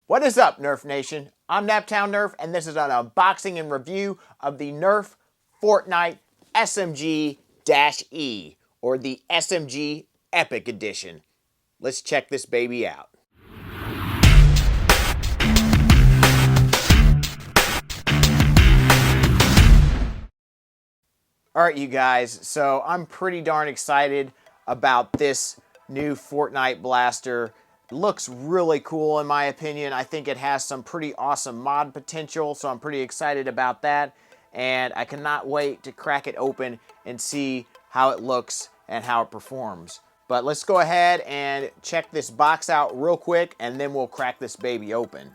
What is up, Nerf Nation? I'm Naptown Nerf, and this is an unboxing and review of the NERF FORTNITE SMG-E, or the SMG Epic Edition. Let's check this baby out. Alright, you guys, so I'm pretty darn excited about this new Fortnite blaster. It looks really cool in my opinion. I think it has some pretty awesome mod potential, so I'm pretty excited about that. And I cannot wait to crack it open and see how it looks and how it performs. But let's go ahead and check this box out real quick, and then we'll crack this baby open.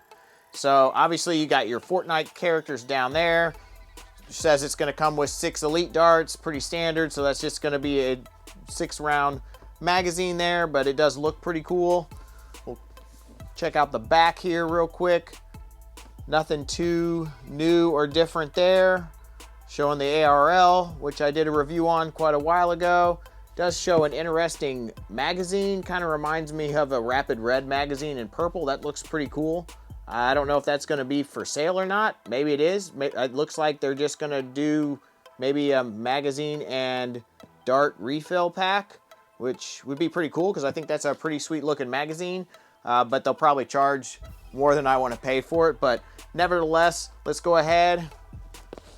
So obviously you got your Fortnite characters down there. It says it's going to come with 6 elite darts, pretty standard, so that's just going to be a 6-round magazine there, but it does look pretty cool. We'll check out the back here real quick. Nothing too new or different there. Showing the ARL, which I did a review on quite a while ago. Does show an interesting magazine, kind of reminds me of a Rapid Red magazine in purple. That looks pretty cool. I don't know if that's going to be for sale or not. Maybe it is. It looks like they're just going to do maybe a magazine and dart refill pack, which would be pretty cool because I think that's a pretty sweet looking magazine. But they'll probably charge more than I want to pay for it. But nevertheless, let's go ahead,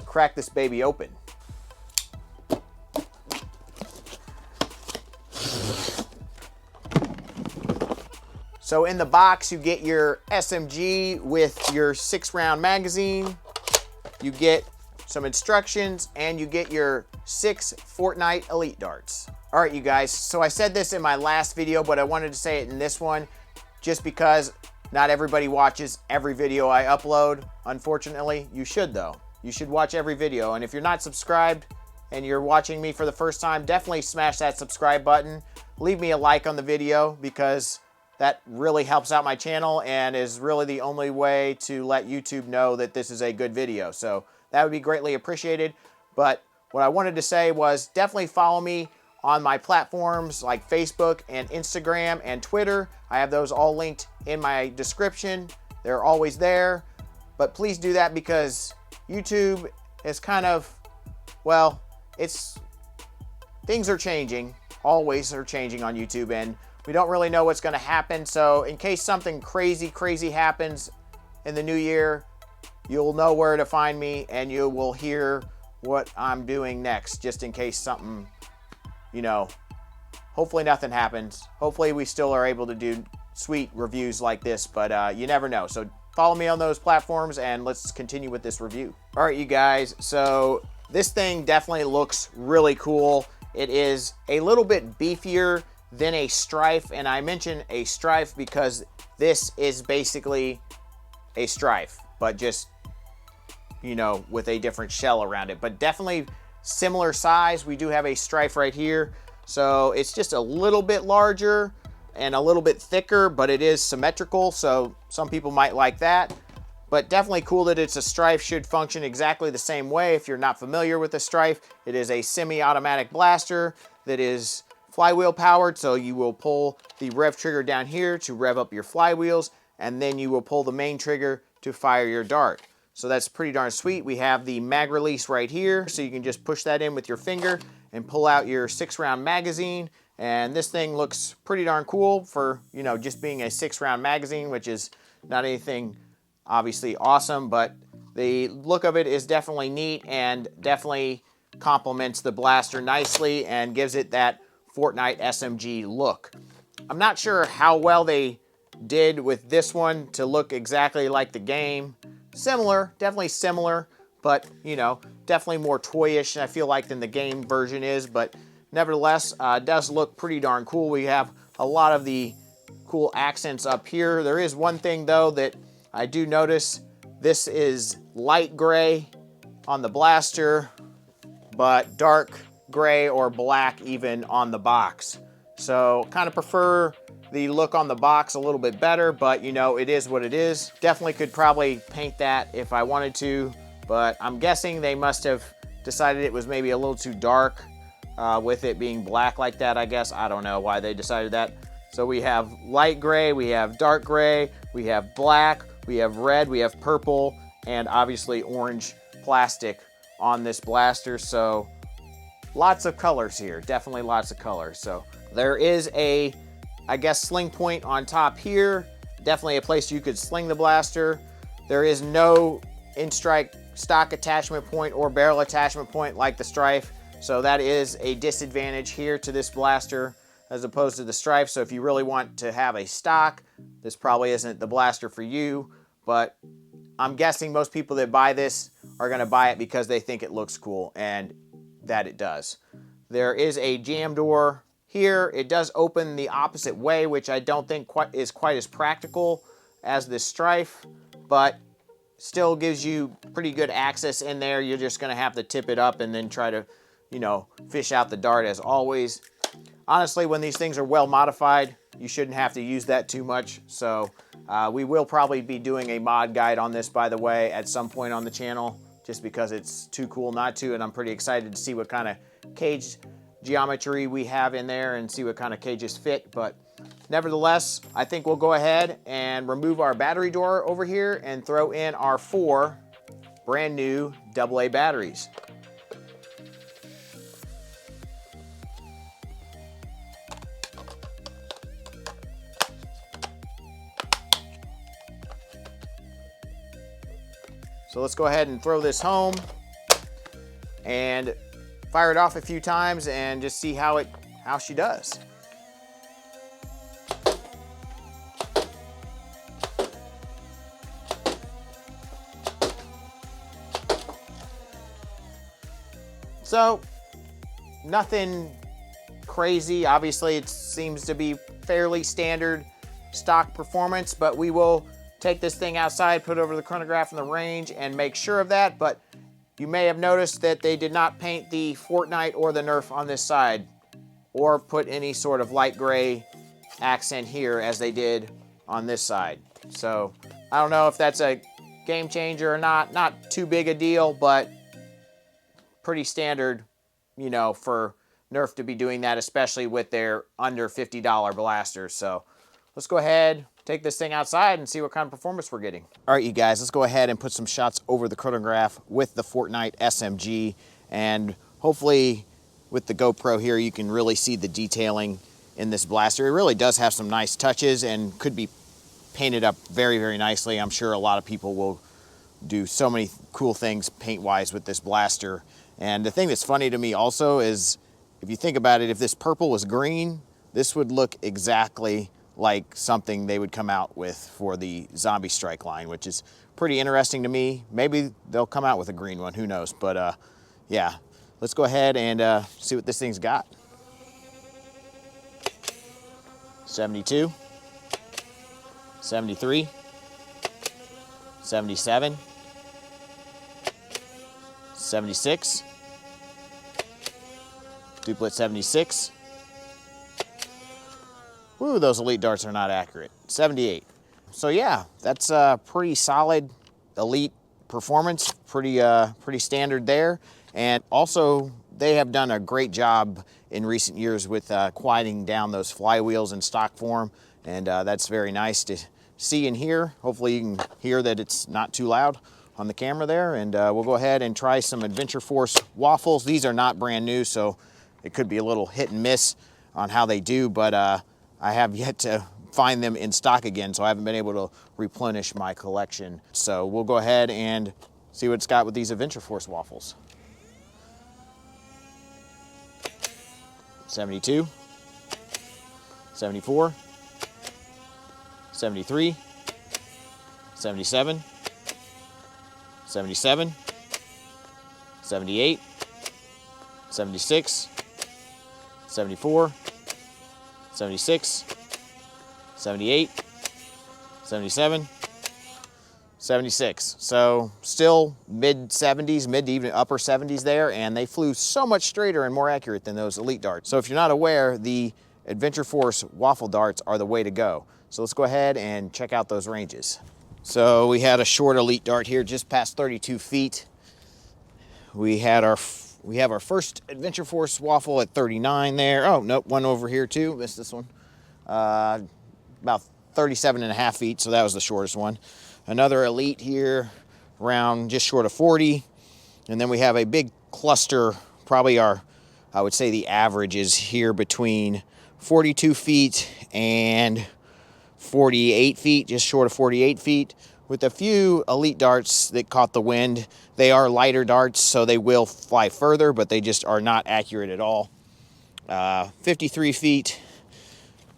crack this baby open. So in the box, you get your SMG with your 6-round magazine. You get some instructions, and you get your 6 Fortnite Elite Darts. All right, you guys, so I said this in my last video, but I wanted to say it in this one, just because not everybody watches every video I upload, unfortunately. You should, though. You should watch every video, and if you're not subscribed and you're watching me for the first time, definitely smash that subscribe button. Leave me a like on the video, because that really helps out my channel and is really the only way to let YouTube know that this is a good video. So that would be greatly appreciated. But what I wanted to say was definitely follow me on my platforms like Facebook and Instagram and Twitter. I have those all linked in my description. They're always there. But please do that, because YouTube is kind of, well, things are changing. Always are changing on YouTube, and we don't really know what's going to happen. So in case something crazy happens in the new year, you'll know where to find me, and you will hear what I'm doing next, just in case something, you know, hopefully nothing happens. Hopefully we still are able to do sweet reviews like this, but you never know. So follow me on those platforms, and let's continue with this review. All right, you guys, so this thing definitely looks really cool. It is a little bit beefier than a Strife, and I mention a Strife because this is basically a Strife, but just, you know, with a different shell around it. But definitely similar size. We do have a Strife right here, so it's just a little bit larger and a little bit thicker, but it is symmetrical, so some people might like that. But definitely cool that it's a Strife. Should function exactly the same way. If you're not familiar with the Strife, it is a semi-automatic blaster that is flywheel powered, so you will pull the rev trigger down here to rev up your flywheels, and then you will pull the main trigger to fire your dart. So that's pretty darn sweet. We have the mag release right here, so you can just push that in with your finger and pull out your 6-round magazine. And this thing looks pretty darn cool for, you know, just being a 6-round magazine, which is not anything obviously awesome, but the look of it is definitely neat and definitely complements the blaster nicely and gives it that Fortnite SMG look. I'm not sure how well they did with this one to look exactly like the game. Similar, definitely similar, but, you know, definitely more toyish, I feel like, than the game version is. But nevertheless, it does look pretty darn cool. We have a lot of the cool accents up here. There is one thing, though, that I do notice. This is light gray on the blaster, but dark gray or black even on the box. So kind of prefer the look on the box a little bit better, but you know, it is what it is. Definitely could probably paint that if I wanted to, but I'm guessing they must have decided it was maybe a little too dark with it being black like that, I guess. I don't know why they decided that. So we have light gray, we have dark gray, we have black, we have red, we have purple, and obviously orange plastic on this blaster. So lots of colors here, definitely lots of colors. So there is a, I guess, sling point on top here. Definitely a place you could sling the blaster. There is no in-strike stock attachment point or barrel attachment point like the Strife. So that is a disadvantage here to this blaster as opposed to the Strife. So if you really want to have a stock, this probably isn't the blaster for you, but I'm guessing most people that buy this are gonna buy it because they think it looks cool, and that it does. There is a jam door here. It does open the opposite way, which I don't think is quite as practical as this Strife, but still gives you pretty good access in there. You're just gonna have to tip it up and then try to, you know, fish out the dart as always. Honestly, when these things are well modified, you shouldn't have to use that too much. So we will probably be doing a mod guide on this, by the way, at some point on the channel, just because it's too cool not to, and I'm pretty excited to see what kind of cage geometry we have in there and see what kind of cages fit. But nevertheless, I think we'll go ahead and remove our battery door over here and throw in our 4 brand new AA batteries. So let's go ahead and throw this home and fire it off a few times and just see how she does. So nothing crazy. Obviously, it seems to be fairly standard stock performance, but we will take this thing outside, put it over the chronograph in the range, and make sure of that. But you may have noticed that they did not paint the Fortnite or the Nerf on this side, or put any sort of light gray accent here as they did on this side. So I don't know if that's a game changer or not. Not too big a deal, but pretty standard, you know, for Nerf to be doing that, especially with their under $50 blasters. So let's go ahead, take this thing outside and see what kind of performance we're getting. All right, you guys, let's go ahead and put some shots over the chronograph with the Fortnite SMG. And hopefully with the GoPro here, you can really see the detailing in this blaster. It really does have some nice touches and could be painted up very, very nicely. I'm sure a lot of people will do so many cool things paint-wise with this blaster. And the thing that's funny to me also is, if you think about it, if this purple was green, this would look exactly like something they would come out with for the Zombie Strike line, which is pretty interesting to me. Maybe they'll come out with a green one, who knows? But yeah, let's go ahead and see what this thing's got. 72, 73, 77, 76, duplet 76. Woo, those elite darts are not accurate. 78. So yeah, that's a pretty solid elite performance, pretty standard there. And also, they have done a great job in recent years with quieting down those flywheels in stock form, and that's very nice to see and hear. Hopefully you can hear that it's not too loud on the camera there. And we'll go ahead and try some Adventure Force waffles. These are not brand new, so it could be a little hit and miss on how they do, but I have yet to find them in stock again, so I haven't been able to replenish my collection. So we'll go ahead and see what it's got with these Adventure Force waffles. 72, 74, 73, 77, 77, 78, 76, 74, 76, 78, 77, 76. So still mid-70s, mid to even upper 70s there, and they flew so much straighter and more accurate than those elite darts. So if you're not aware, the Adventure Force waffle darts are the way to go. So let's go ahead and check out those ranges. So we had a short elite dart here, just past 32 feet. We have our first Adventure Force waffle at 39 there. Oh, nope, one over here too. Missed this one. About 37.5 feet, so that was the shortest one. Another Elite here, around just short of 40. And then we have a big cluster, probably I would say the average is here between 42 feet and 48 feet, just short of 48 feet, with a few Elite darts that caught the wind. They are lighter darts, so they will fly further, but they just are not accurate at all. 53 feet,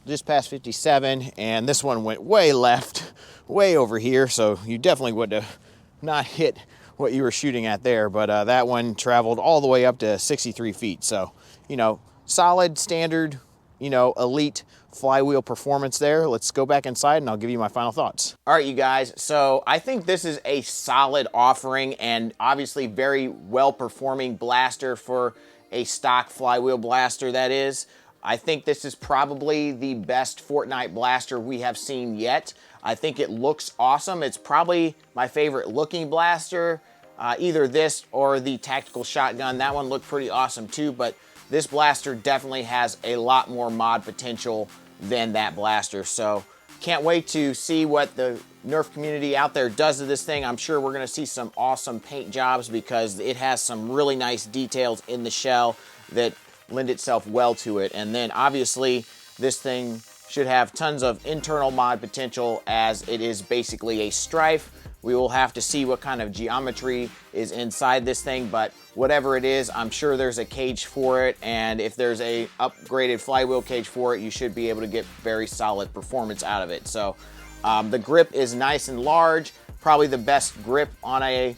just past 57, and this one went way left, way over here, so you definitely would have not hit what you were shooting at there, but that one traveled all the way up to 63 feet. So, you know, solid, standard, you know, Elite flywheel performance there. Let's go back inside and I'll give you my final thoughts. All right, you guys, so I think this is a solid offering and obviously very well-performing blaster for a stock flywheel blaster, that is. I think this is probably the best Fortnite blaster we have seen yet. I think it looks awesome. It's probably my favorite looking blaster, either this or the tactical shotgun. That one looked pretty awesome too, but this blaster definitely has a lot more mod potential than that blaster. So can't wait to see what the Nerf community out there does to this thing. I'm sure we're gonna see some awesome paint jobs because it has some really nice details in the shell that lend itself well to it. And then obviously this thing should have tons of internal mod potential as it is basically a Strife. We will have to see what kind of geometry is inside this thing, but whatever it is, I'm sure there's a cage for it, and if there's a upgraded flywheel cage for it, you should be able to get very solid performance out of it. So the grip is nice and large, probably the best grip on a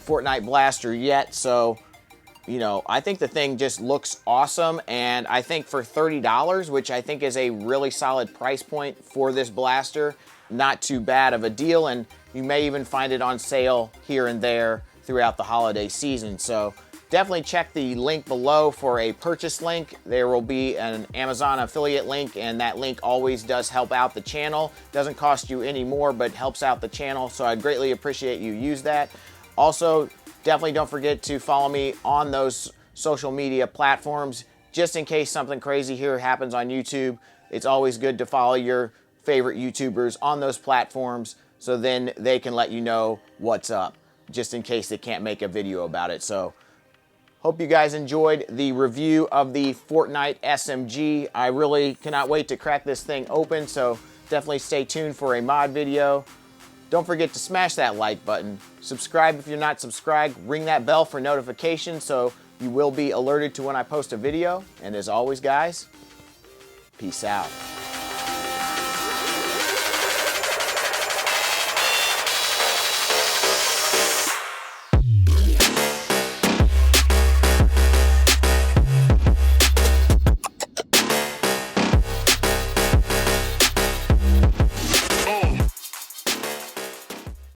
Fortnite blaster yet. So, you know, I think the thing just looks awesome, and I think for $30, which I think is a really solid price point for this blaster, not too bad of a deal, and you may even find it on sale here and there throughout the holiday season. So definitely check the link below for a purchase link. There will be an Amazon affiliate link, and that link always does help out the channel. Doesn't cost you any more, but helps out the channel, so I'd greatly appreciate you use that. Also, definitely don't forget to follow me on those social media platforms, just in case something crazy here happens on YouTube. It's always good to follow your favorite YouTubers on those platforms, so then they can let you know what's up, just in case they can't make a video about it. So hope you guys enjoyed the review of the Fortnite SMG. I really cannot wait to crack this thing open, so definitely stay tuned for a mod video. Don't forget to smash that like button. Subscribe if you're not subscribed. Ring that bell for notifications so you will be alerted to when I post a video. And as always, guys, peace out.